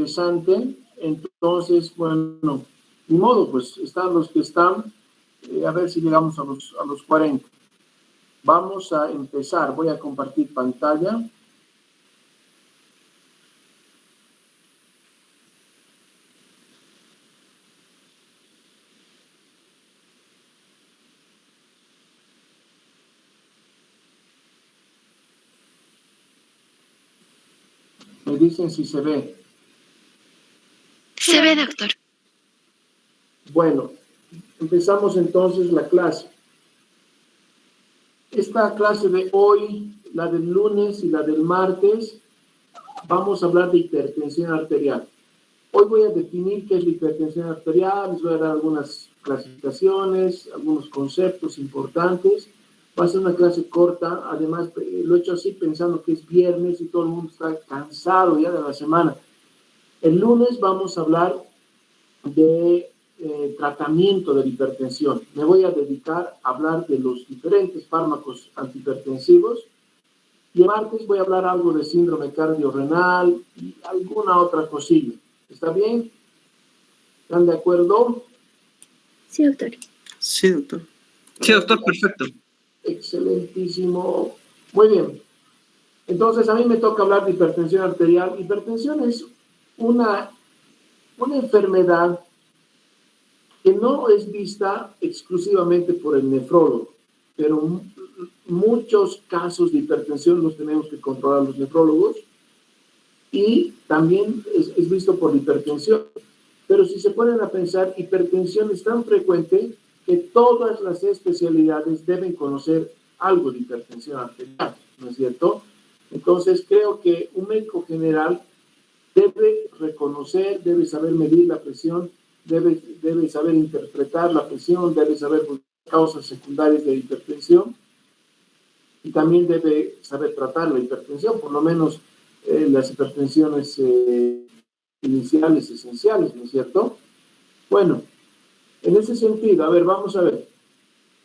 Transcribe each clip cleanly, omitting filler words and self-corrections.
interesante. Entonces, bueno, ni modo, pues están los que están. A ver si llegamos a los 40. Vamos a empezar. Voy a compartir pantalla. Me dicen si se ve. Se ve, doctor. Bueno, empezamos entonces la clase. Esta clase de hoy, la del lunes y la del martes, vamos a hablar de hipertensión arterial. Hoy voy a definir qué es la hipertensión arterial, les voy a dar algunas clasificaciones, algunos conceptos importantes. Va a ser una clase corta, además lo he hecho así pensando que es viernes y todo el mundo está cansado ya de la semana. El lunes vamos a hablar de tratamiento de la hipertensión. Me voy a dedicar a hablar de los diferentes fármacos antihipertensivos y el martes voy a hablar algo de síndrome cardiorrenal y alguna otra cosilla. ¿Está bien? ¿Están de acuerdo? Sí, doctor. Sí, doctor. Sí, doctor, perfecto. Excelentísimo. Muy bien. Entonces, a mí me toca hablar de hipertensión arterial. Hipertensión es una enfermedad que no es vista exclusivamente por el nefrólogo, pero muchos casos de hipertensión los tenemos que controlar los nefrólogos y también es visto por hipertensión. Pero si se ponen a pensar, hipertensión es tan frecuente que todas las especialidades deben conocer algo de hipertensión arterial, ¿no es cierto? Entonces, creo que un médico general debe reconocer, debe saber medir la presión, debe saber interpretar la presión, debe saber causas secundarias de hipertensión y también debe saber tratar la hipertensión, por lo menos las hipertensiones iniciales, esenciales, ¿no es cierto? Bueno, en ese sentido, a ver, vamos a ver.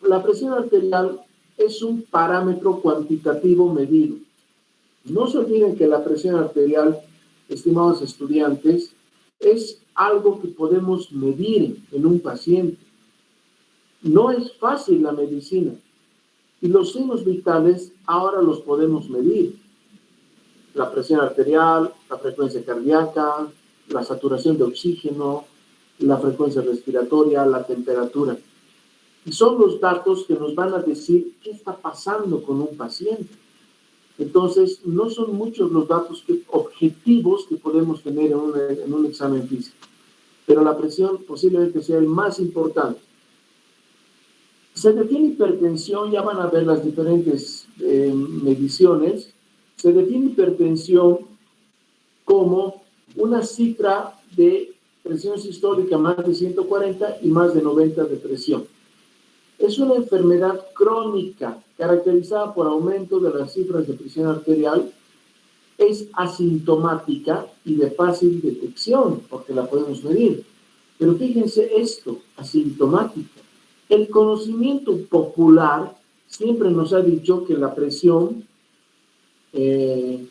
La presión arterial es un parámetro cuantitativo medido. No se olviden que la presión arterial, estimados estudiantes, es algo que podemos medir en un paciente. No es fácil la medicina. Y los signos vitales ahora los podemos medir. La presión arterial, la frecuencia cardíaca, la saturación de oxígeno, la frecuencia respiratoria, la temperatura. Y son los datos que nos van a decir qué está pasando con un paciente. Entonces, no son muchos los datos objetivos que podemos tener en un examen físico, pero la presión posiblemente sea el más importante. Se define hipertensión, ya van a ver las diferentes mediciones, se define hipertensión como una cifra de presión sistólica más de 140 y más de 90 de presión. Es una enfermedad crónica caracterizada por aumento de las cifras de presión arterial. Es asintomática y de fácil detección, porque la podemos medir. Pero fíjense esto, asintomática. El conocimiento popular siempre nos ha dicho que la presión tiene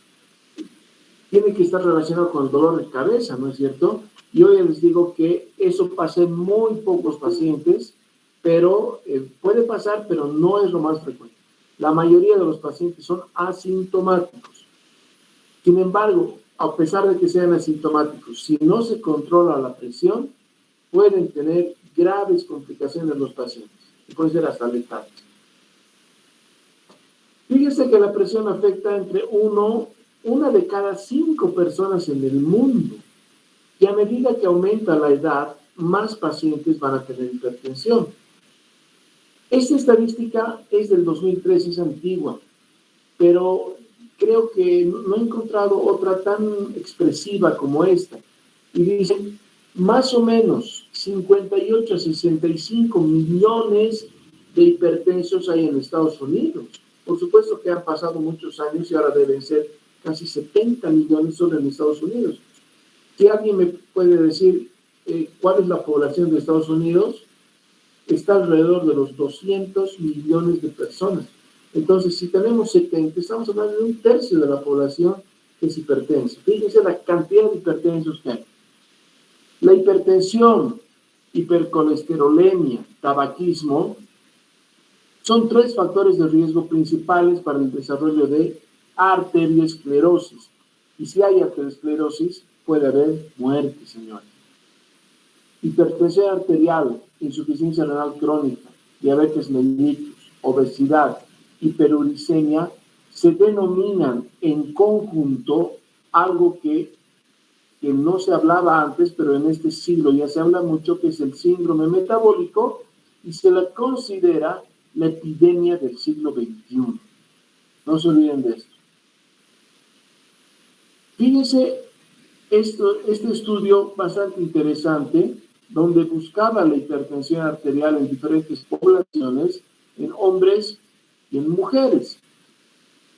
que estar relacionada con el dolor de cabeza, ¿no es cierto? Y hoy les digo que eso pasa en muy pocos pacientes, pero puede pasar, pero no es lo más frecuente. La mayoría de los pacientes son asintomáticos. Sin embargo, a pesar de que sean asintomáticos, si no se controla la presión, pueden tener graves complicaciones los pacientes, y puede ser hasta letal. Fíjese que la presión afecta entre una de cada 5 personas en el mundo, y a medida que aumenta la edad, más pacientes van a tener hipertensión. Esta estadística es del 2003, es antigua, pero creo que no he encontrado otra tan expresiva como esta. Y dicen, más o menos 58 a 65 millones de hipertensos hay en Estados Unidos. Por supuesto que han pasado muchos años y ahora deben ser casi 70 millones solo en Estados Unidos. Si alguien me puede decir cuál es la población de Estados Unidos, está alrededor de los 200 millones de personas. Entonces, si tenemos 70, estamos hablando de un tercio de la población es hipertenso. Fíjense la cantidad de hipertensos que hay. La hipertensión, hipercolesterolemia, tabaquismo, son 3 factores de riesgo principales para el desarrollo de arteriosclerosis. Y si hay arteriosclerosis, puede haber muerte, señores. Hipertensión arterial, insuficiencia renal crónica, diabetes mellitus, obesidad, hiperuricemia, se denominan en conjunto algo que no se hablaba antes, pero en este siglo ya se habla mucho, que es el síndrome metabólico, y se la considera la epidemia del siglo XXI. No se olviden de esto. Fíjense este estudio bastante interesante, donde buscaba la hipertensión arterial en diferentes poblaciones, en hombres y en mujeres.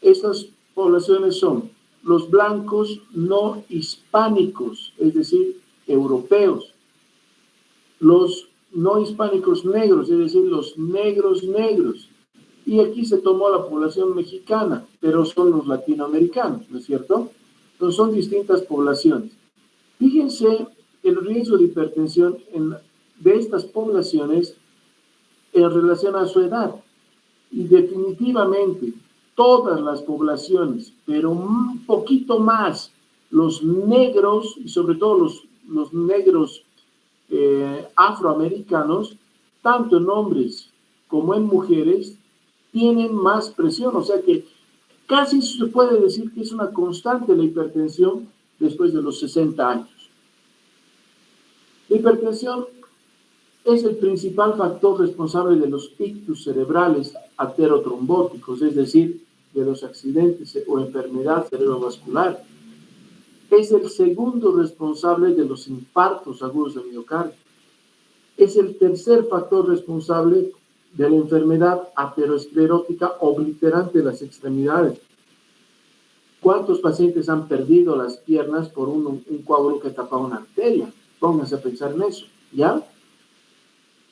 Estas poblaciones son los blancos no hispánicos, es decir, europeos, los no hispánicos negros, es decir, los negros, y aquí se tomó la población mexicana, pero son los latinoamericanos, ¿no es cierto? Entonces son distintas poblaciones. Fíjense el riesgo de hipertensión de estas poblaciones en relación a su edad, y definitivamente todas las poblaciones, pero un poquito más los negros, y sobre todo los negros afroamericanos, tanto en hombres como en mujeres, tienen más presión. O sea que casi se puede decir que es una constante la hipertensión después de los 60 años. La hipertensión es el principal factor responsable de los ictus cerebrales aterotrombóticos, es decir, de los accidentes o enfermedad cerebrovascular. Es el segundo responsable de los infartos agudos de miocardio. Es el tercer factor responsable de la enfermedad aterosclerótica obliterante de las extremidades. ¿Cuántos pacientes han perdido las piernas por un coágulo que tapa una arteria? Pónganse a pensar en eso, ¿ya?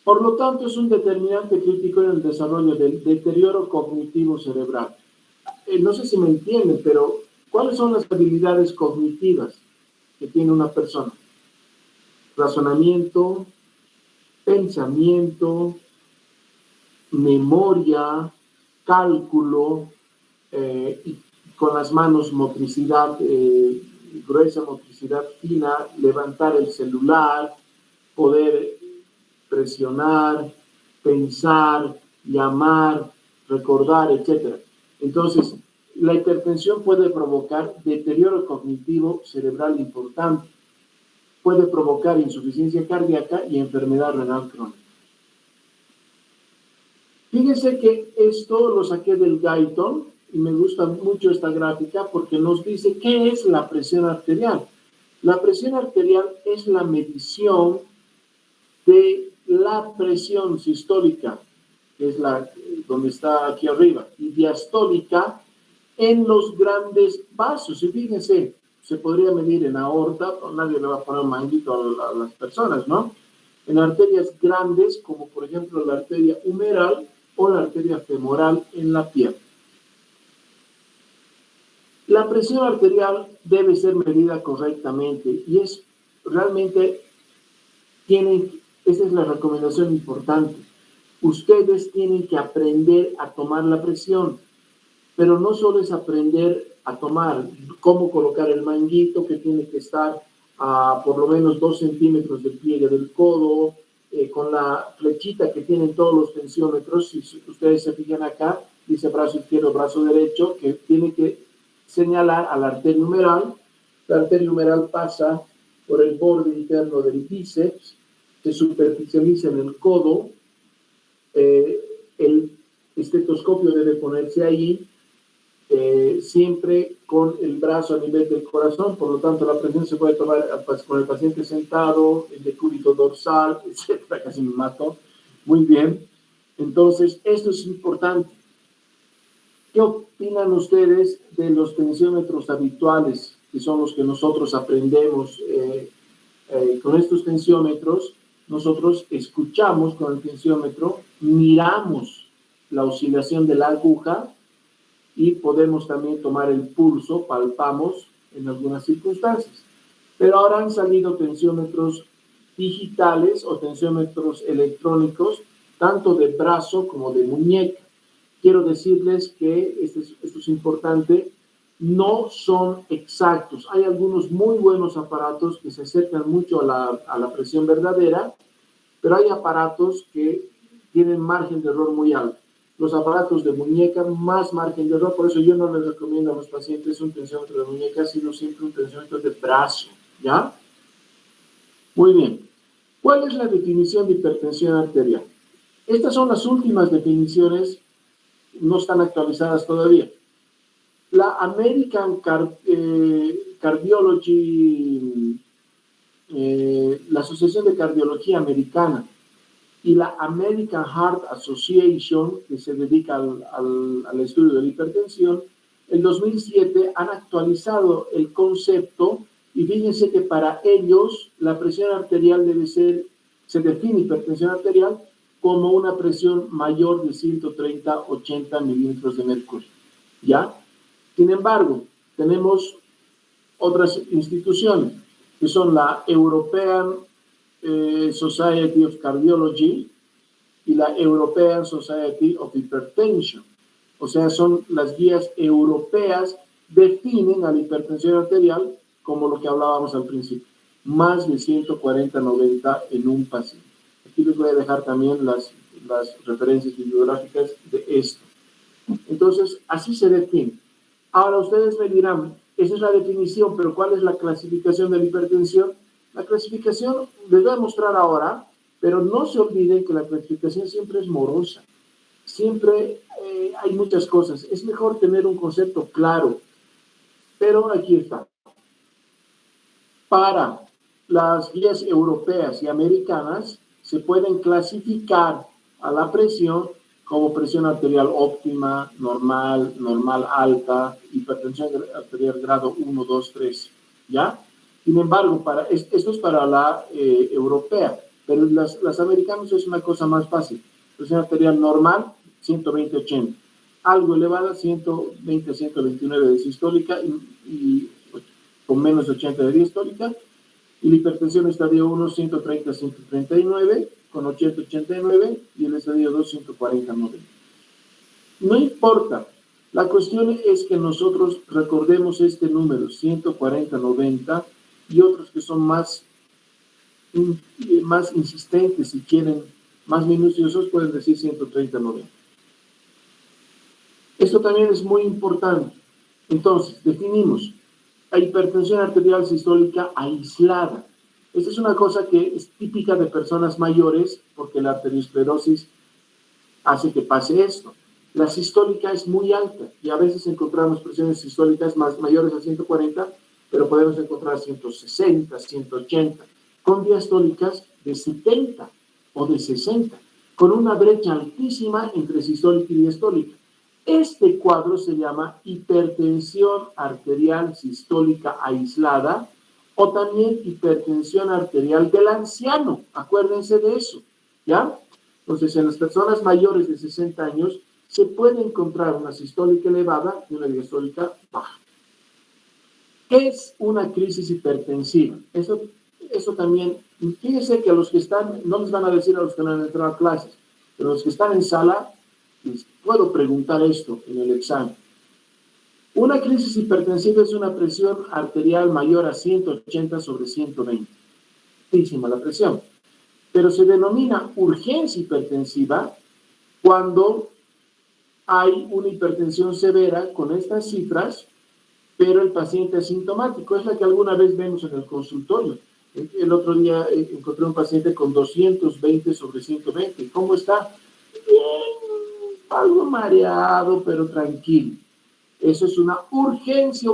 Por lo tanto, es un determinante crítico en el desarrollo del deterioro cognitivo cerebral. No sé si me entienden, pero ¿cuáles son las habilidades cognitivas que tiene una persona? Razonamiento, pensamiento, memoria, cálculo, y con las manos motricidad gruesa, motricidad fina, levantar el celular, poder presionar, pensar, llamar, recordar, etc. Entonces, la hipertensión puede provocar deterioro cognitivo cerebral importante, puede provocar insuficiencia cardíaca y enfermedad renal crónica. Fíjense que esto lo saqué del Guyton y me gusta mucho esta gráfica porque nos dice qué es la presión arterial. La presión arterial es la medición de la presión sistólica, que es la donde está aquí arriba, y diastólica en los grandes vasos. Y fíjense, se podría medir en aorta, nadie le va a poner un manguito a las personas, ¿no? En arterias grandes, como por ejemplo la arteria humeral o la arteria femoral en la pierna. La presión arterial debe ser medida correctamente y es realmente, esa es la recomendación importante. Ustedes tienen que aprender a tomar la presión, pero no solo es aprender a tomar, cómo colocar el manguito que tiene que estar a por lo menos 2 centímetros del pliegue del codo, con la flechita que tienen todos los tensiómetros. Si ustedes se fijan acá, dice brazo izquierdo, brazo derecho, que tiene que señalar a la arteria humeral. La arteria humeral pasa por el borde interno del bíceps, se superficializa en el codo, el estetoscopio debe ponerse ahí, siempre con el brazo a nivel del corazón. Por lo tanto la presión se puede tomar con el paciente sentado, el decúbito dorsal, etcétera. Casi me mato. Muy bien. Entonces, esto es importante. ¿Qué opinan ustedes de los tensiómetros habituales, que son los que nosotros aprendemos? Con estos tensiómetros, nosotros escuchamos con el tensiómetro, miramos la oscilación de la aguja y podemos también tomar el pulso, palpamos en algunas circunstancias. Pero ahora han salido tensiómetros digitales o tensiómetros electrónicos, tanto de brazo como de muñeca. Quiero decirles que esto es importante, no son exactos. Hay algunos muy buenos aparatos que se acercan mucho a la presión verdadera, pero hay aparatos que tienen margen de error muy alto. Los aparatos de muñeca, más margen de error, por eso yo no les recomiendo a los pacientes un tensiómetro de muñeca, sino siempre un tensiómetro de brazo, ¿ya? Muy bien. ¿Cuál es la definición de hipertensión arterial? Estas son las últimas definiciones, no están actualizadas todavía. La American Cardiology, la Asociación de Cardiología Americana y la American Heart Association, que se dedica al estudio de la hipertensión, en 2007 han actualizado el concepto y fíjense que para ellos la presión arterial se define hipertensión arterial como una presión mayor de 130-80 milímetros de mercurio, ¿ya? Sin embargo, tenemos otras instituciones, que son la European Society of Cardiology y la European Society of Hypertension. O sea, son las guías europeas, definen a la hipertensión arterial como lo que hablábamos al principio, más de 140-90 en un paciente. Aquí les voy a dejar también las referencias bibliográficas de esto. Entonces, así se define. Ahora ustedes me dirán, esa es la definición, pero ¿cuál es la clasificación de la hipertensión? La clasificación les voy a mostrar ahora, pero no se olviden que la clasificación siempre es morosa. Siempre hay muchas cosas. Es mejor tener un concepto claro, pero aquí está. Para las guías europeas y americanas se pueden clasificar a la presión como presión arterial óptima, normal, normal alta, hipertensión arterial grado 1, 2, 3, ¿ya? Sin embargo, esto es para la europea, pero las americanas es una cosa más fácil. Presión arterial normal, 120-80. Algo elevada, 120-129 de sistólica y con menos de 80 de diastólica. Y la hipertensión estadio 1, 130-139, con 80-89, y el estadio 2, 140-90. No importa. La cuestión es que nosotros recordemos este número, 140-90, y otros que son más insistentes, si quieren, más minuciosos, pueden decir 130-90. Esto también es muy importante. Entonces, definimos la hipertensión arterial sistólica aislada. Esta es una cosa que es típica de personas mayores, porque la arteriosclerosis hace que pase esto. La sistólica es muy alta y a veces encontramos presiones sistólicas mayores a 140, pero podemos encontrar 160, 180, con diastólicas de 70 o de 60, con una brecha altísima entre sistólica y diastólica. Este cuadro se llama hipertensión arterial sistólica aislada o también hipertensión arterial del anciano. Acuérdense de eso, ¿ya? Entonces, en las personas mayores de 60 años se puede encontrar una sistólica elevada y una diastólica baja. ¿Qué es una crisis hipertensiva? Eso también, fíjense que a los que están, no les van a decir a los que no han entrado a clases, pero los que están en sala, les puedo preguntar esto en el examen. Una crisis hipertensiva es una presión arterial mayor a 180 sobre 120. Altísima la presión. Pero se denomina urgencia hipertensiva cuando hay una hipertensión severa con estas cifras, pero el paciente es sintomático. Es la que alguna vez vemos en el consultorio. El otro día encontré un paciente con 220 sobre 120. ¿Cómo está? Bien, algo mareado, pero tranquilo. Eso es una urgencia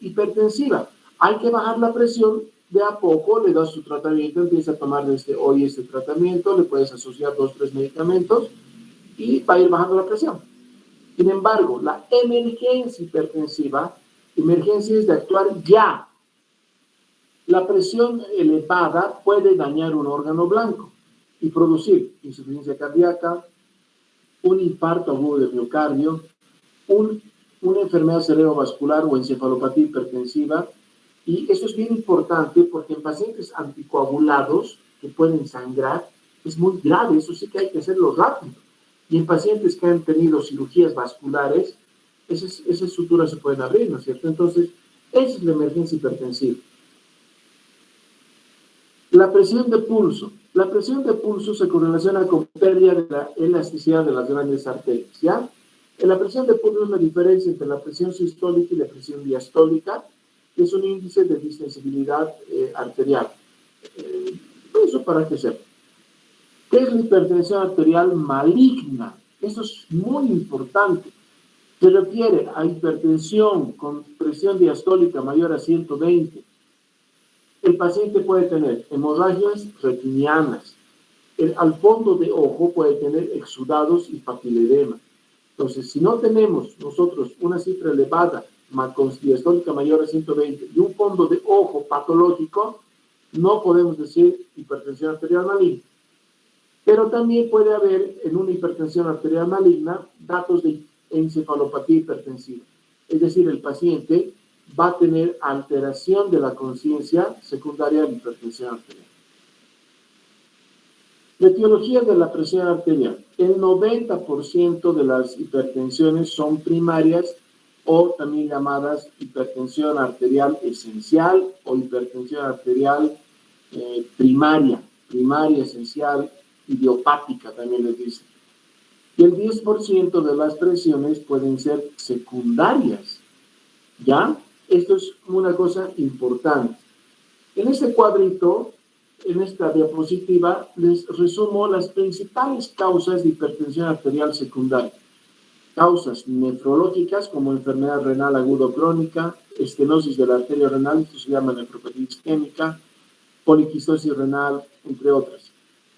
hipertensiva. Hay que bajar la presión de a poco, le das su tratamiento, empieza a tomar desde hoy este tratamiento, le puedes asociar 2 o 3 medicamentos y va a ir bajando la presión. Sin embargo, la emergencia hipertensiva, emergencia es de actuar ya. La presión elevada puede dañar un órgano blanco y producir insuficiencia cardíaca, un infarto agudo del miocardio, un una enfermedad cerebrovascular o encefalopatía hipertensiva. Y eso es bien importante porque en pacientes anticoagulados que pueden sangrar es muy grave, eso sí que hay que hacerlo rápido. Y en pacientes que han tenido cirugías vasculares, esas suturas se pueden abrir, ¿no es cierto? Entonces, esa es la emergencia hipertensiva. La presión de pulso. La presión de pulso se correlaciona con pérdida de la elasticidad de las grandes arterias, ¿ya? En la presión de pulso es la diferencia entre la presión sistólica y la presión diastólica, que es un índice de distensibilidad arterial. Eso para que sepa. ¿Qué es la hipertensión arterial maligna? Eso es muy importante. Se refiere a hipertensión con presión diastólica mayor a 120. El paciente puede tener hemorragias retinianas. Al fondo de ojo puede tener exudados y papiledema. Entonces, si no tenemos nosotros una cifra elevada, con diastólica mayor a 120 y un fondo de ojo patológico, no podemos decir hipertensión arterial maligna. Pero también puede haber en una hipertensión arterial maligna datos de encefalopatía hipertensiva. Es decir, el paciente va a tener alteración de la conciencia secundaria de la hipertensión arterial. La etiología de la presión arterial. El 90% de las hipertensiones son primarias o también llamadas hipertensión arterial esencial o hipertensión arterial primaria, esencial, idiopática también les dicen. Y el 10% de las presiones pueden ser secundarias, ¿ya? Esto es una cosa importante. En este cuadrito, en esta diapositiva, les resumo las principales causas de hipertensión arterial secundaria. Causas nefrológicas como enfermedad renal aguda o crónica, estenosis de la arteria renal, esto se llama nefropatía isquémica, poliquistosis renal, entre otras.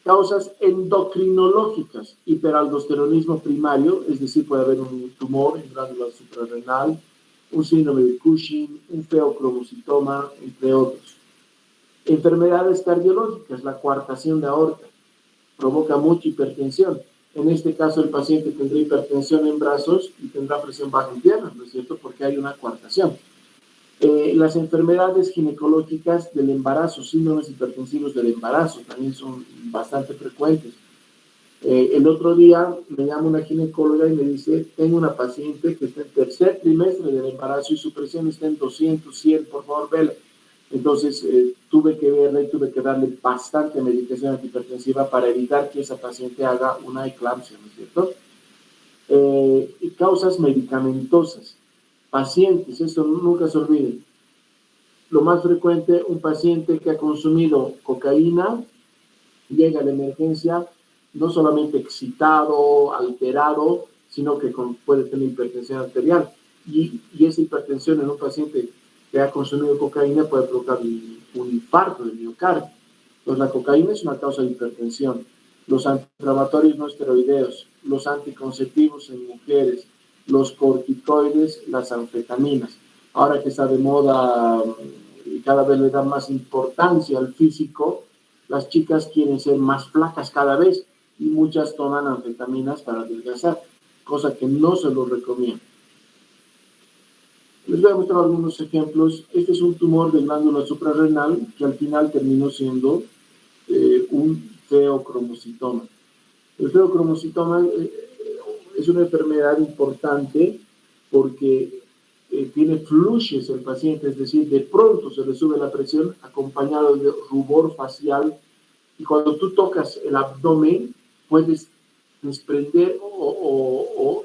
Causas endocrinológicas, hiperaldosteronismo primario, es decir, puede haber un tumor en glándula suprarrenal, un síndrome de Cushing, un feocromocitoma, entre otros. Enfermedades cardiológicas, la coartación de aorta, provoca mucha hipertensión. En este caso, el paciente tendrá hipertensión en brazos y tendrá presión baja en piernas, ¿no es cierto? Porque hay una coartación. Las enfermedades ginecológicas del embarazo, síndromes hipertensivos del embarazo, también son bastante frecuentes. El otro día me llama una ginecóloga y me dice, tengo una paciente que está en tercer trimestre del embarazo y su presión está en 200, 100, por favor, vela. Entonces, tuve que verla y tuve que darle bastante medicación antihipertensiva para evitar que esa paciente haga una eclampsia, ¿no es cierto? Y causas medicamentosas. Pacientes, eso nunca se olviden. Lo más frecuente, un paciente que ha consumido cocaína llega a la emergencia no solamente excitado, alterado, sino que puede tener hipertensión arterial. Y esa hipertensión en un paciente que ha consumido cocaína puede provocar un infarto del miocardio. Entonces, la cocaína es una causa de hipertensión. Los antiinflamatorios no esteroideos, los anticonceptivos en mujeres, los corticoides, las anfetaminas. Ahora que está de moda y cada vez le dan más importancia al físico, las chicas quieren ser más flacas cada vez y muchas toman anfetaminas para adelgazar, cosa que no se lo recomiendo. Les voy a mostrar algunos ejemplos. Este es un tumor de glándula suprarrenal que al final terminó siendo un feocromocitoma. El feocromocitoma es una enfermedad importante porque tiene flushes el paciente, es decir, de pronto se le sube la presión acompañado de rubor facial y cuando tú tocas el abdomen puedes desprender o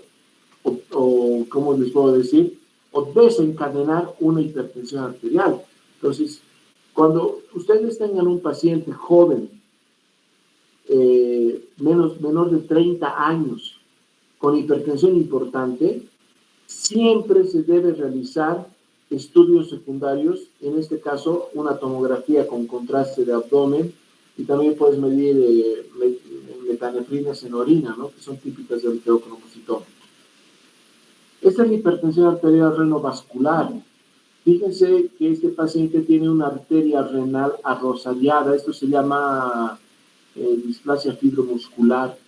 ¿cómo les puedo decir? O desencadenar una hipertensión arterial. Entonces, cuando ustedes tengan un paciente joven, menor de 30 años, con hipertensión importante, siempre se debe realizar estudios secundarios, en este caso una tomografía con contraste de abdomen, y también puedes medir metanefrinas en orina, ¿no? Que son típicas del feocromocitoma. Esta es la hipertensión arterial renovascular. Fíjense que este paciente tiene una arteria renal arrosallada, esto se llama displasia fibromuscular,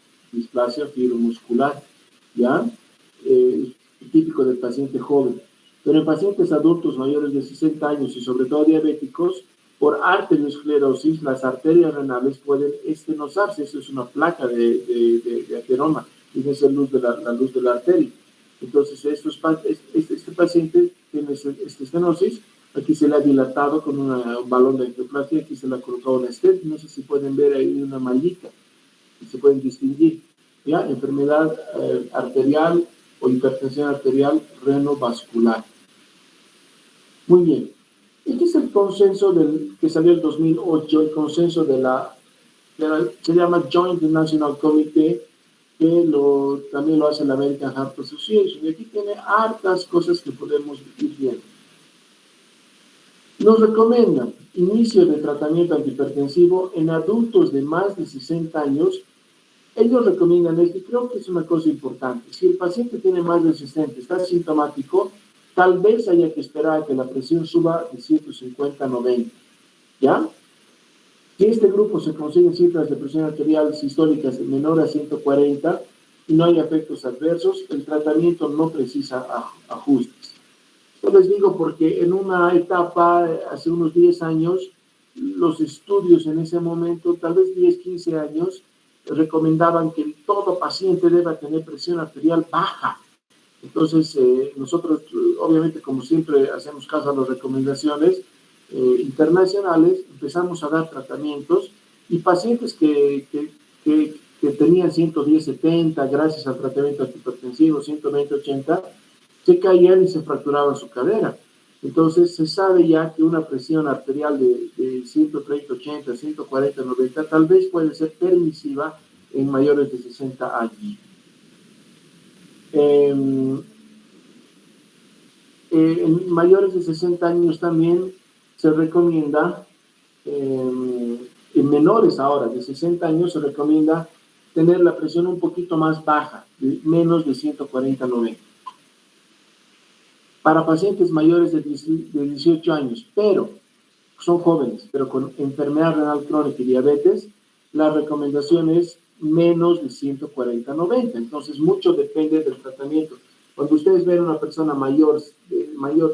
¿ya? típico del paciente joven. Pero en pacientes adultos mayores de 60 años y sobre todo diabéticos, por arteriosclerosis, las arterias renales pueden estenosarse. Eso es una placa de ateroma, y es la luz de la arteria. Entonces, este paciente tiene esta estenosis. Aquí se le ha dilatado con un balón de angioplastia, aquí se le ha colocado una stent. No sé si pueden ver ahí una mallita, y se pueden distinguir. ¿Ya? Enfermedad arterial o hipertensión arterial renovascular. Muy bien. Este es el consenso que salió en 2008, el consenso se llama Joint National Committee, que también lo hace la American Heart Association. Y aquí tiene hartas cosas que podemos ir viendo. Nos recomiendan inicio de tratamiento antihipertensivo en adultos de más de 60 años. Ellos recomiendan esto y creo que es una cosa importante. Si el paciente tiene más de 60, está sintomático, tal vez haya que esperar a que la presión suba de 150 a 90. ¿Ya? Si este grupo se consiguen cifras de presión arterial sistólicas menor a 140 y no hay efectos adversos, el tratamiento no precisa ajustes. Esto les digo porque en una etapa, hace unos 10 años, los estudios en ese momento, tal vez 10, 15 años, recomendaban que todo paciente deba tener presión arterial baja. Entonces, nosotros, obviamente, como siempre, hacemos caso a las recomendaciones internacionales, empezamos a dar tratamientos y pacientes que tenían 110/70, gracias al tratamiento antihipertensivo, 120/80, se caían y se fracturaban su cadera. Entonces, se sabe ya que una presión arterial de 130/80, 140/90, tal vez puede ser permisiva en mayores de 60 años. En mayores de 60 años también se recomienda, en menores ahora de 60 años, se recomienda tener la presión un poquito más baja, menos de 140/90. Para pacientes mayores de 18 años, pero son jóvenes, pero con enfermedad renal crónica y diabetes, la recomendación es menos de 140/90. Entonces, mucho depende del tratamiento. Cuando ustedes ven a una persona mayor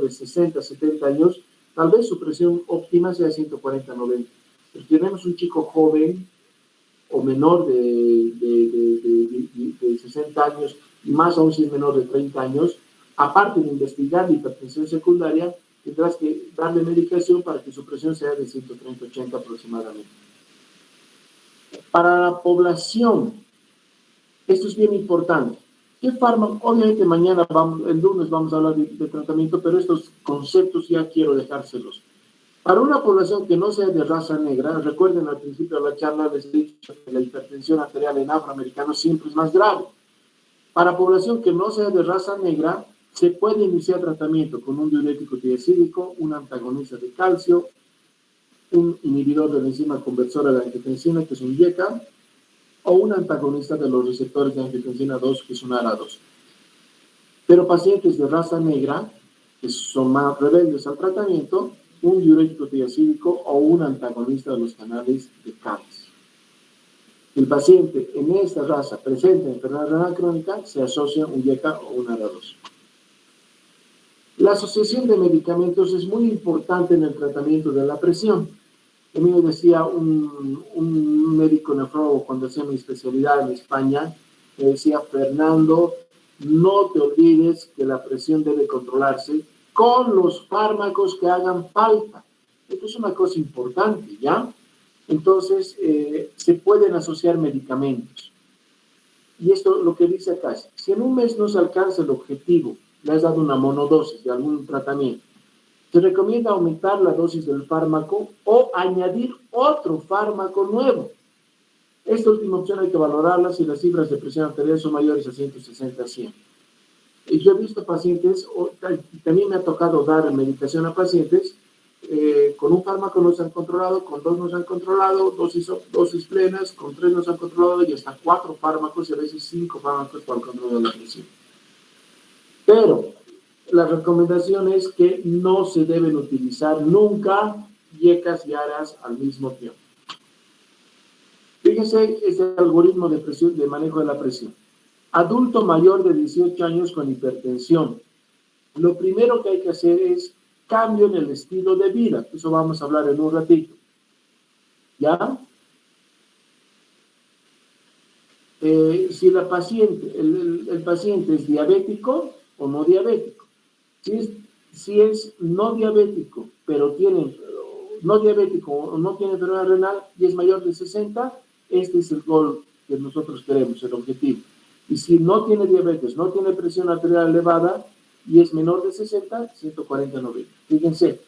de 60, 70 años, tal vez su presión óptima sea 140/90. Pero si tenemos un chico joven o menor de 60 años, y más aún si es menor de 30 años, aparte de investigar la hipertensión secundaria, tendrás que darle medicación para que su presión sea de 130/80 aproximadamente. Para la población, esto es bien importante. ¿Qué fármaco? Obviamente mañana, el lunes vamos a hablar de tratamiento, pero estos conceptos ya quiero dejárselos. Para una población que no sea de raza negra, recuerden al principio de la charla les he dicho que la hipertensión arterial en afroamericanos siempre es más grave. Para población que no sea de raza negra, se puede iniciar tratamiento con un diurético tiazídico, un antagonista de calcio, un inhibidor de la enzima conversora de angiotensina, que es un YECA, o un antagonista de los receptores de angiotensina 2, que es un ARA2. Pero pacientes de raza negra, que son más rebeldes al tratamiento, un diurético tiazídico o un antagonista de los canales de calcio. El paciente en esta raza presenta enfermedad renal crónica, se asocia un YECA o un ARA2. La asociación de medicamentos es muy importante en el tratamiento de la presión. A mí me decía un médico nefrólogo cuando hacía mi especialidad en España, me decía: Fernando, no te olvides que la presión debe controlarse con los fármacos que hagan falta. Esto es una cosa importante, ¿ya? Entonces, se pueden asociar medicamentos. Y esto lo que dice acá es, si en un mes no se alcanza el objetivo, le has dado una monodosis de algún tratamiento, se recomienda aumentar la dosis del fármaco o añadir otro fármaco nuevo. Esta última opción hay que valorarla si las cifras de presión arterial son mayores a 160/100. Y yo he visto pacientes, también me ha tocado dar medicación a pacientes, con un fármaco no se han controlado, con 2 no se han controlado, dosis plenas, con 3 no se han controlado y hasta 4 fármacos y a veces 5 fármacos para el control de la presión. Pero la recomendación es que no se deben utilizar nunca YECAs y ARAs al mismo tiempo. Fíjense este algoritmo de manejo de la presión. Adulto mayor de 18 años con hipertensión. Lo primero que hay que hacer es cambio en el estilo de vida. Eso vamos a hablar en un ratito. ¿Ya? Si el paciente es diabético o no diabético. Si es no diabético, pero no diabético o no tiene enfermedad renal y es mayor de 60, este es el gol que nosotros queremos, el objetivo. Y si no tiene diabetes, no tiene presión arterial elevada y es menor de 60, 140/90. Fíjense,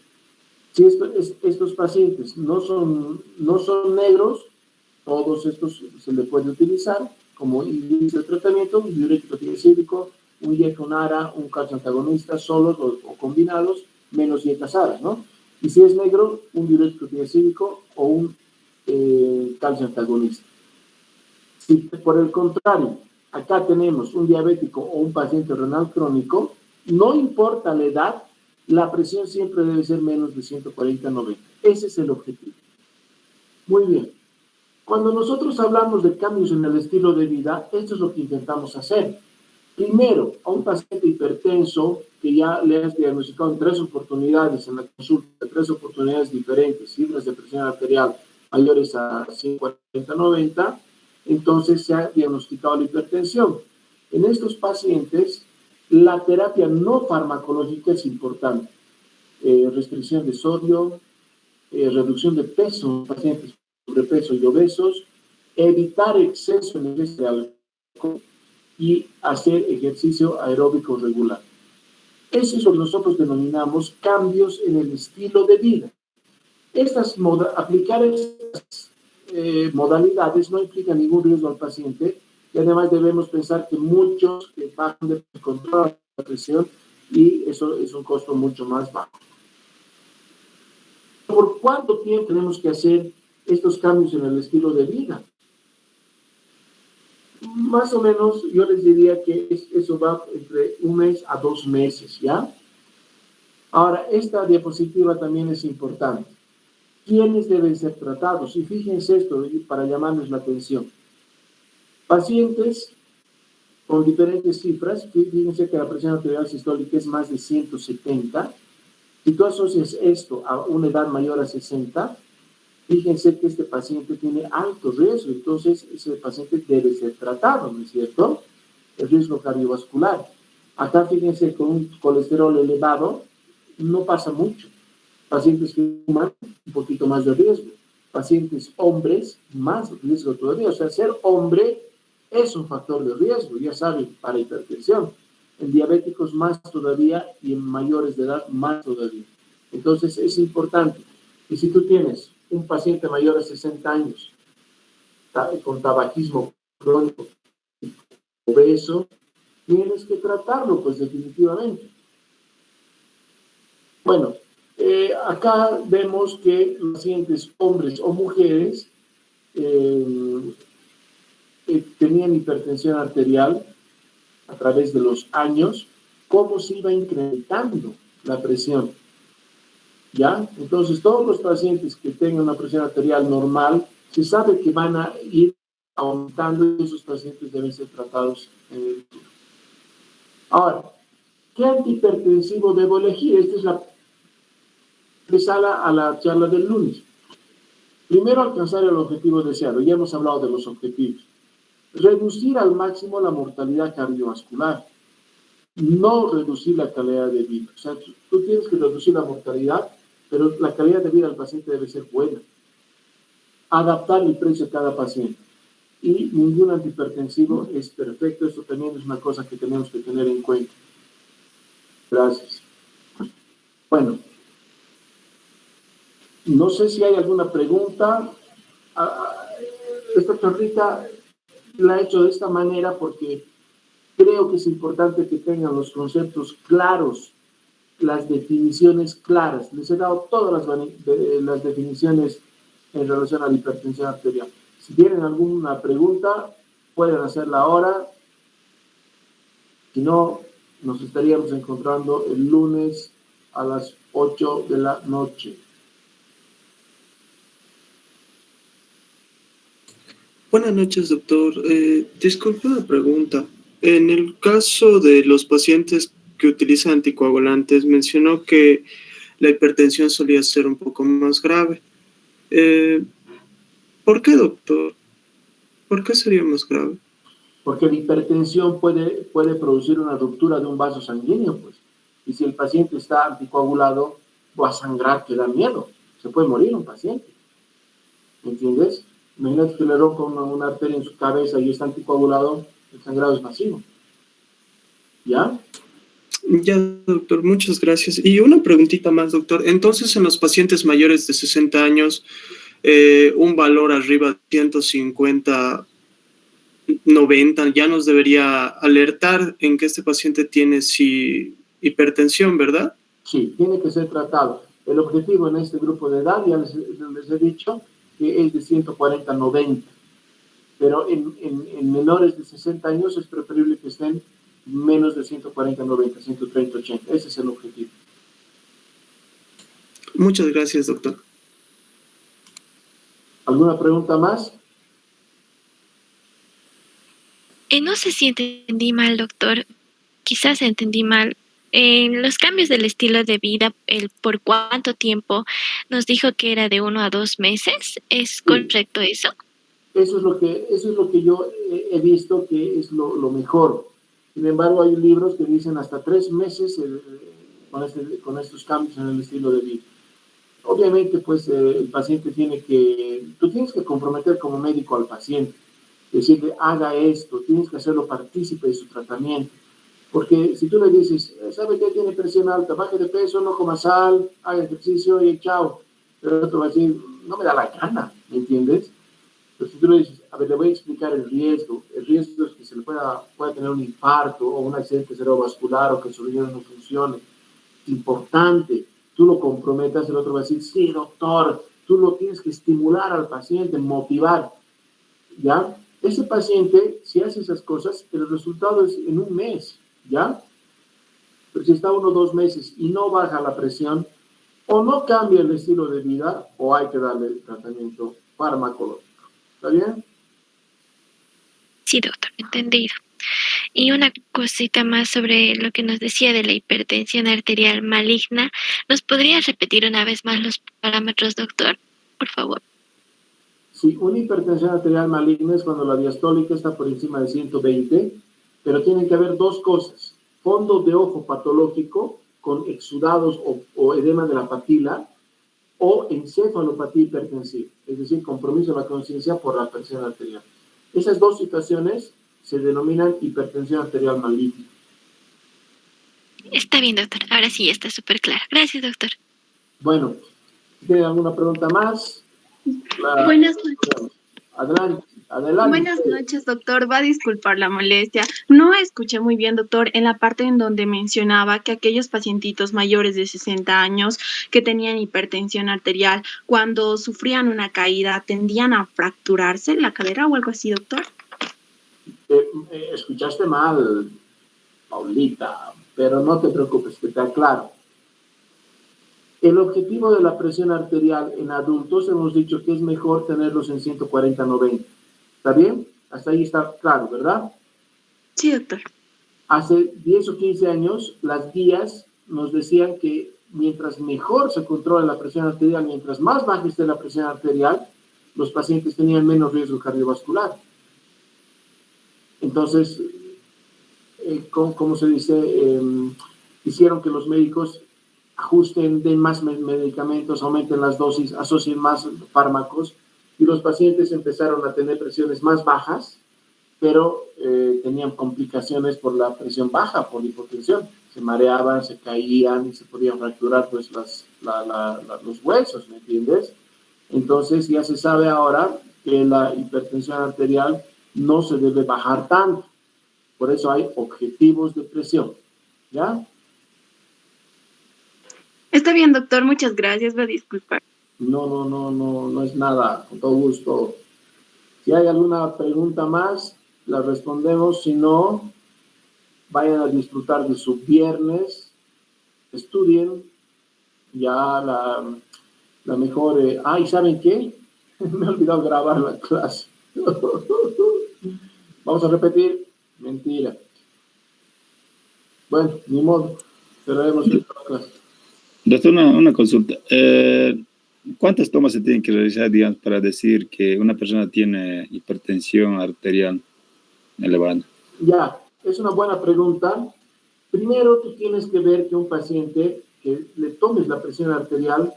si estos pacientes no son negros, todos estos se le puede utilizar como inicio de tratamiento, un diurético tiazídico, un IECA-UNARA, un calcio antagonista, solos o combinados, menos IECA-SARA, ¿no? Y si es negro, un diurético tiazídico o un calcio antagonista. Si por el contrario, acá tenemos un diabético o un paciente renal crónico, no importa la edad, la presión siempre debe ser menos de 140/90. Ese es el objetivo. Muy bien. Cuando nosotros hablamos de cambios en el estilo de vida, esto es lo que intentamos hacer. Primero, a un paciente hipertenso que ya le has diagnosticado en 3 oportunidades en la consulta, 3 oportunidades diferentes, cifras de presión arterial mayores a 140/90, entonces se ha diagnosticado la hipertensión. En estos pacientes, la terapia no farmacológica es importante. Restricción de sodio, reducción de peso en pacientes sobrepeso y obesos, evitar exceso en el de alcohol y hacer ejercicio aeróbico regular. Eso es lo que nosotros denominamos cambios en el estilo de vida. Aplicar estas modalidades no implica ningún riesgo al paciente y además debemos pensar que muchos bajan de control la presión y eso es un costo mucho más bajo. ¿Por cuánto tiempo tenemos que hacer estos cambios en el estilo de vida? Más o menos, yo les diría que eso va entre 1 mes a 2 meses, ¿ya? Ahora, esta diapositiva también es importante. ¿Quiénes deben ser tratados? Y fíjense esto para llamarles la atención. Pacientes con diferentes cifras, fíjense que la presión arterial sistólica es más de 170. Si tú asocias esto a una edad mayor a 60, fíjense que este paciente tiene alto riesgo, entonces ese paciente debe ser tratado, ¿no es cierto? El riesgo cardiovascular. Acá fíjense con un colesterol elevado no pasa mucho. Pacientes que fuman, un poquito más de riesgo. Pacientes hombres, más riesgo todavía. O sea, ser hombre es un factor de riesgo, ya saben, para hipertensión. En diabéticos más todavía y en mayores de edad más todavía. Entonces es importante. Y si tú tienes un paciente mayor de 60 años con tabaquismo crónico, obeso, tienes que tratarlo, pues definitivamente. Bueno, acá vemos que los pacientes hombres o mujeres tenían hipertensión arterial a través de los años, cómo se iba incrementando la presión. ¿Ya? Entonces, todos los pacientes que tengan una presión arterial normal, se sabe que van a ir aumentando y esos pacientes deben ser tratados en el futuro. Ahora, ¿qué antihipertensivo debo elegir? Esta es la a la charla del lunes. Primero, alcanzar el objetivo deseado. Ya hemos hablado de los objetivos. Reducir al máximo la mortalidad cardiovascular. No reducir la calidad de vida. O sea, tú tienes que reducir la mortalidad, pero la calidad de vida del paciente debe ser buena. Adaptar el precio a cada paciente. Y ningún antihipertensivo es perfecto. Esto también es una cosa que tenemos que tener en cuenta. Gracias. Bueno, no sé si hay alguna pregunta. Esta charlita la he hecho de esta manera porque creo que es importante que tengan los conceptos claros, las definiciones claras. Les he dado todas las definiciones en relación a la hipertensión arterial. Si tienen alguna pregunta, pueden hacerla ahora. Si no, nos estaríamos encontrando el lunes a las 8 de la noche. Buenas noches, doctor. Disculpe la pregunta. En el caso de los pacientes que utilizan anticoagulantes, mencionó que la hipertensión solía ser un poco más grave. ¿Por qué, doctor? ¿Por qué sería más grave? Porque la hipertensión puede producir una ruptura de un vaso sanguíneo, pues. Y si el paciente está anticoagulado, va a sangrar, que da miedo. Se puede morir un paciente. ¿Me entiendes? Imagínate que le rompa una arteria en su cabeza y está anticoagulado, el sangrado es masivo. ¿Ya? Ya, doctor, muchas gracias. Y una preguntita más, doctor. Entonces, en los pacientes mayores de 60 años, un valor arriba de 150, 90, ya nos debería alertar en que este paciente tiene hipertensión, ¿verdad? Sí, tiene que ser tratado. El objetivo en este grupo de edad, ya les he dicho, que es de 140-90. Pero en menores de 60 años es preferible que estén menos de 140-90, 130-80. Ese es el objetivo. Muchas gracias, doctor. ¿Alguna pregunta más? No sé si entendí mal, doctor. Quizás entendí mal. En los cambios del estilo de vida, por cuánto tiempo, nos dijo que era de 1 a 2 meses. ¿Es correcto eso? Eso es lo que yo he visto que es lo mejor. Sin embargo, hay libros que dicen hasta 3 meses con estos cambios en el estilo de vida. Obviamente, pues el paciente tú tienes que comprometer como médico al paciente, decirle, haga esto, tienes que hacerlo partícipe de su tratamiento. Porque si tú le dices, ¿sabe que tiene presión alta? Baje de peso, no coma sal, haga ejercicio y chao. Pero el otro va a decir, no me da la gana, ¿me entiendes? Pero si tú le dices, a ver, le voy a explicar el riesgo es que se le pueda tener un infarto o un accidente cerebrovascular o que su riñón no funcione. Importante, tú lo comprometas, el otro va a decir, sí, doctor, tú lo tienes que estimular al paciente, motivar, ¿ya? Ese paciente, si hace esas cosas, el resultado es en un mes, ¿ya? Pero si está 1 o 2 meses y no baja la presión, o no cambia el estilo de vida, o hay que darle el tratamiento farmacológico. ¿Está bien? Sí, doctor, entendido. Y una cosita más sobre lo que nos decía de la hipertensión arterial maligna. ¿Nos podría repetir una vez más los parámetros, doctor? Por favor. Sí, una hipertensión arterial maligna es cuando la diastólica está por encima de 120, pero tienen que haber 2 cosas. Fondo de ojo patológico con exudados o edema de la papila o encefalopatía hipertensiva, es decir, compromiso de la conciencia por la presión arterial. Esas 2 situaciones se denominan hipertensión arterial maligna. Está bien, doctor. Ahora sí está súper claro. Gracias, doctor. Bueno, ¿tiene alguna pregunta más? Buenas noches. Adelante. Buenas noches, doctor. Va a disculpar la molestia. No escuché muy bien, doctor, en la parte en donde mencionaba que aquellos pacientitos mayores de 60 años que tenían hipertensión arterial, cuando sufrían una caída, tendían a fracturarse la cadera o algo así, doctor. Escuchaste mal, Paulita, pero no te preocupes, que te aclaro. El objetivo de la presión arterial en adultos hemos dicho que es mejor tenerlos en 140-90. ¿Está bien? Hasta ahí está claro, ¿verdad? Sí, doctor. Hace 10 o 15 años, las guías nos decían que mientras mejor se controla la presión arterial, mientras más baja esté la presión arterial, los pacientes tenían menos riesgo cardiovascular. Entonces, ¿cómo se dice? Hicieron que los médicos ajusten, den más medicamentos, aumenten las dosis, asocien más fármacos y los pacientes empezaron a tener presiones más bajas, pero tenían complicaciones por la presión baja, por la hipotensión. Se mareaban, se caían y se podían fracturar pues, los huesos, ¿me entiendes? Entonces ya se sabe ahora que la hipertensión arterial no se debe bajar tanto. Por eso hay objetivos de presión, ¿ya? Está bien, doctor. Muchas gracias. Va a disculpar. No es nada, con todo gusto. Si hay alguna pregunta más, la respondemos. Si no, vayan a disfrutar de su viernes, estudien, ya la mejor... ¿y saben qué? Me he olvidado grabar la clase. Vamos a repetir. Mentira. Bueno, ni modo, cerraremos esta clase. Doctor, una consulta. ¿Cuántas tomas se tienen que realizar, digamos, para decir que una persona tiene hipertensión arterial elevada? Ya, es una buena pregunta. Primero, tú tienes que ver que un paciente que le tomes la presión arterial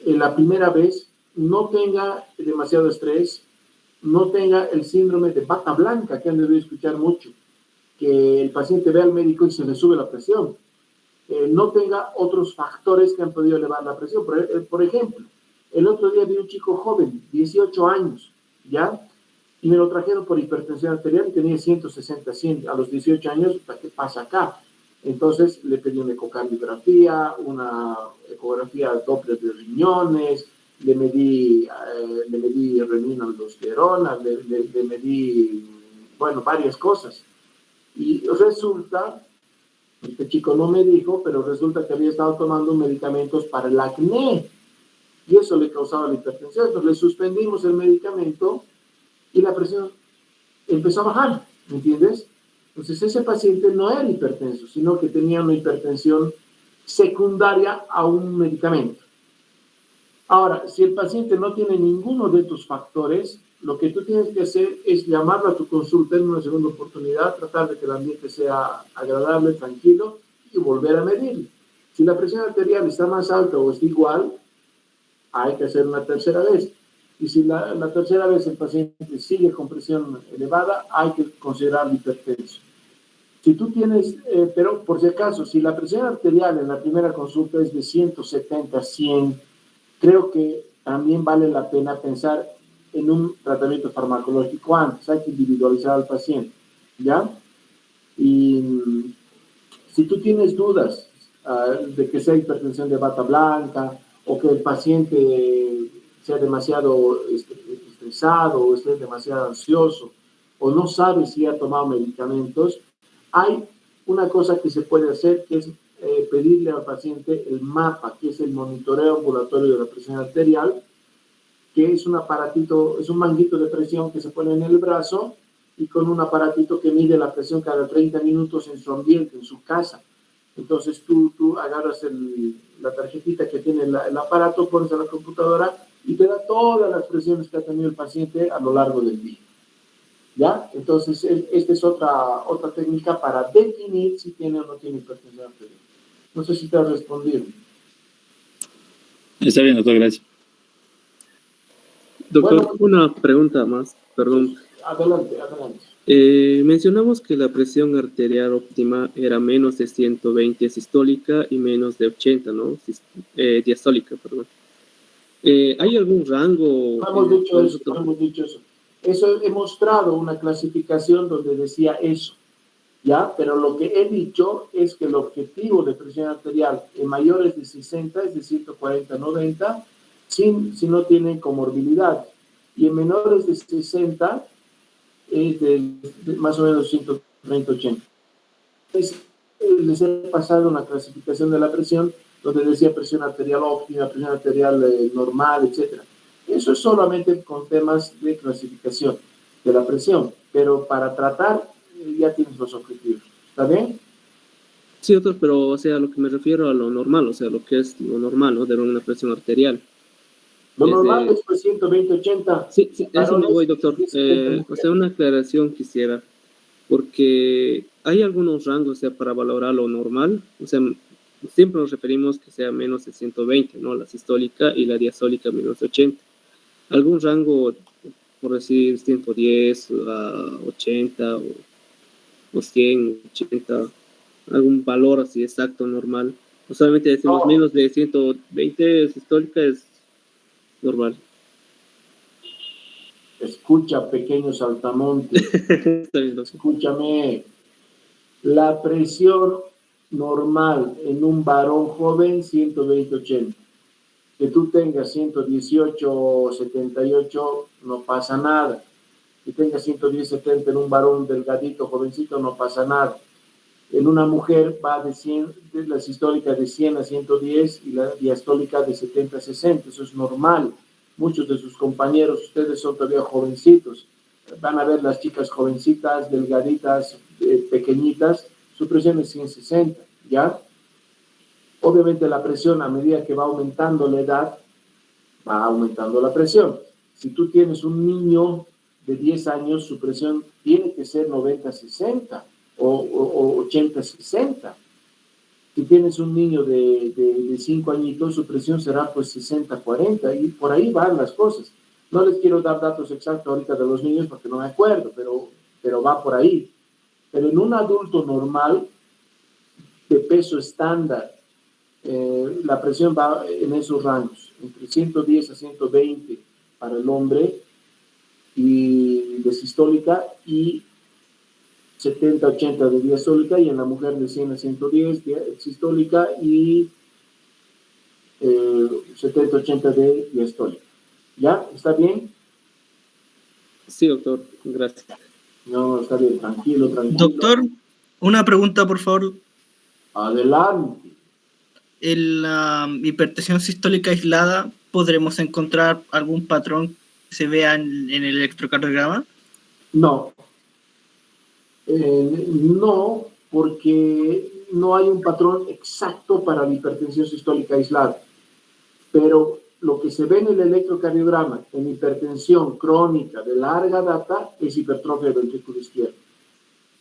la primera vez no tenga demasiado estrés, no tenga el síndrome de bata blanca, que han debido escuchar mucho, que el paciente ve al médico y se le sube la presión. No tenga otros factores que han podido elevar la presión. Por ejemplo, el otro día vi un chico joven, 18 años, ¿ya? Y me lo trajeron por hipertensión arterial y tenía 160, 100. A los 18 años, ¿qué pasa acá? Entonces le pedí una ecocardiografía, una ecografía Doppler de riñones, le medí renina-aldosterona, le medí, bueno, varias cosas. Y resulta, este chico no me dijo, pero resulta que había estado tomando medicamentos para el acné y eso le causaba la hipertensión. Entonces le suspendimos el medicamento y la presión empezó a bajar, ¿me entiendes? Entonces ese paciente no era hipertenso, sino que tenía una hipertensión secundaria a un medicamento. Ahora, si el paciente no tiene ninguno de estos factores, lo que tú tienes que hacer es llamarlo a tu consulta en una segunda oportunidad, tratar de que el ambiente sea agradable, tranquilo y volver a medirlo. Si la presión arterial está más alta o está igual, hay que hacer una tercera vez. Y si la tercera vez el paciente sigue con presión elevada, hay que considerarlo hipertenso. Si tú tienes, pero por si acaso, si la presión arterial en la primera consulta es de 170, 100, creo que también vale la pena pensar en un tratamiento farmacológico antes. Hay que individualizar al paciente, ¿ya? Y si tú tienes dudas de que sea hipertensión de bata blanca o que el paciente sea demasiado estresado o esté demasiado ansioso o no sabe si ha tomado medicamentos, hay una cosa que se puede hacer que es pedirle al paciente el MAPA, que es el monitoreo ambulatorio de la presión arterial, que es un aparatito, es un manguito de presión que se pone en el brazo y con un aparatito que mide la presión cada 30 minutos en su ambiente, en su casa. Entonces tú agarras la tarjetita que tiene el aparato, pones a la computadora y te da todas las presiones que ha tenido el paciente a lo largo del día. ¿Ya? Entonces, esta es otra técnica para definir si tiene o no tiene hipertensión arterial. No sé si te has respondido. Está bien, doctor, gracias. Doctor, Bueno, una pregunta más, perdón. Adelante. Mencionamos que la presión arterial óptima era menos de 120 sistólica y menos de 80, ¿no? Diastólica, perdón. ¿Hay algún rango? No hemos dicho eso. Eso he mostrado una clasificación donde decía eso, ¿ya? Pero lo que he dicho es que el objetivo de presión arterial en mayores de 60 es de 140 a 90, si no tienen comorbilidad. Y en menores de 60 es de más o menos 130 a 80. Les he pasado una clasificación de la presión donde decía presión arterial óptima, presión arterial normal, etcétera. Eso es solamente con temas de clasificación de la presión, pero para tratar ya tienes los objetivos. ¿Está bien? Sí, doctor, pero o sea, lo que me refiero a lo normal, o sea, lo que es lo normal, ¿no? De una presión arterial. Lo normal es pues 120, 80. Sí, eso me voy, doctor. O sea, una aclaración quisiera, porque hay algunos rangos, o sea, para valorar lo normal, o sea, siempre nos referimos que sea menos de 120, ¿no? La sistólica y la diastólica menos de 80. ¿Algún rango, por decir 110 a 80 o 100, 80, algún valor así exacto, normal? O solamente decimos menos de 120 sistólica es normal. Escucha, pequeño saltamonte. Está bien, doctor. Escúchame. La presión normal en un varón joven, 120-80. Que tú tengas 118 o 78, no pasa nada. Que tengas 110-70 en un varón delgadito, jovencito, no pasa nada. En una mujer va de la sistólica de 100 a 110 y la diastólica de 70 a 60. Eso es normal. Muchos de sus compañeros, ustedes son todavía jovencitos. Van a ver las chicas jovencitas, delgaditas, pequeñitas, su presión es 160, ¿ya? Obviamente la presión, a medida que va aumentando la edad, va aumentando la presión. Si tú tienes un niño de 10 años, su presión tiene que ser 90-60 o 80-60. Si tienes un niño de 5 añitos, su presión será pues 60-40 y por ahí van las cosas. No les quiero dar datos exactos ahorita de los niños porque no me acuerdo, pero va por ahí. Pero en un adulto normal, de peso estándar, la presión va en esos rangos, entre 110 a 120 para el hombre y de sistólica y 70-80 de diastólica, y en la mujer de 100 a 110 de sistólica y 70-80 de diastólica. ¿Ya? ¿Está bien? Sí, doctor, gracias. No, está bien, tranquilo. Doctor, una pregunta, por favor. Adelante. En la hipertensión sistólica aislada, ¿podremos encontrar algún patrón que se vea en el electrocardiograma? No. No, porque no hay un patrón exacto para la hipertensión sistólica aislada. Pero lo que se ve en el electrocardiograma en hipertensión crónica de larga data es hipertrofia del ventrículo izquierdo.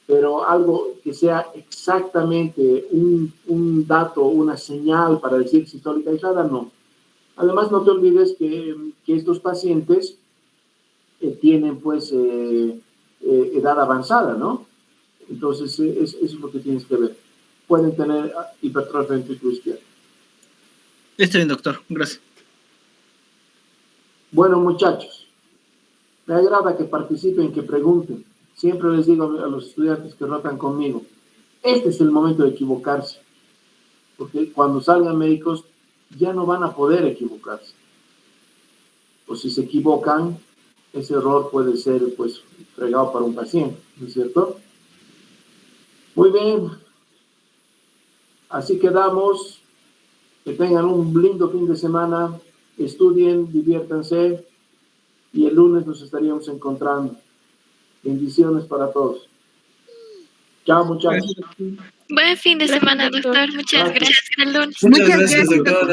Pero algo que sea exactamente un dato, una señal para decir sistólica aislada, no. Además, no te olvides que estos pacientes tienen pues edad avanzada, ¿no? Entonces, eso es lo que tienes que ver. Pueden tener hipertrofia del ventrículo izquierdo. Está bien, doctor. Gracias. Bueno, muchachos, me agrada que participen, que pregunten. Siempre les digo a los estudiantes que rotan conmigo, este es el momento de equivocarse, porque cuando salgan médicos ya no van a poder equivocarse. O si se equivocan, ese error puede ser pues fregado para un paciente, ¿no es cierto? Muy bien, así quedamos. Que tengan un lindo fin de semana, estudien, diviértanse y el lunes nos estaríamos encontrando. Bendiciones para todos. Chao, muchachos. Buen fin de semana, doctor. Muchas gracias. Hasta el lunes. Muchas gracias, doctor.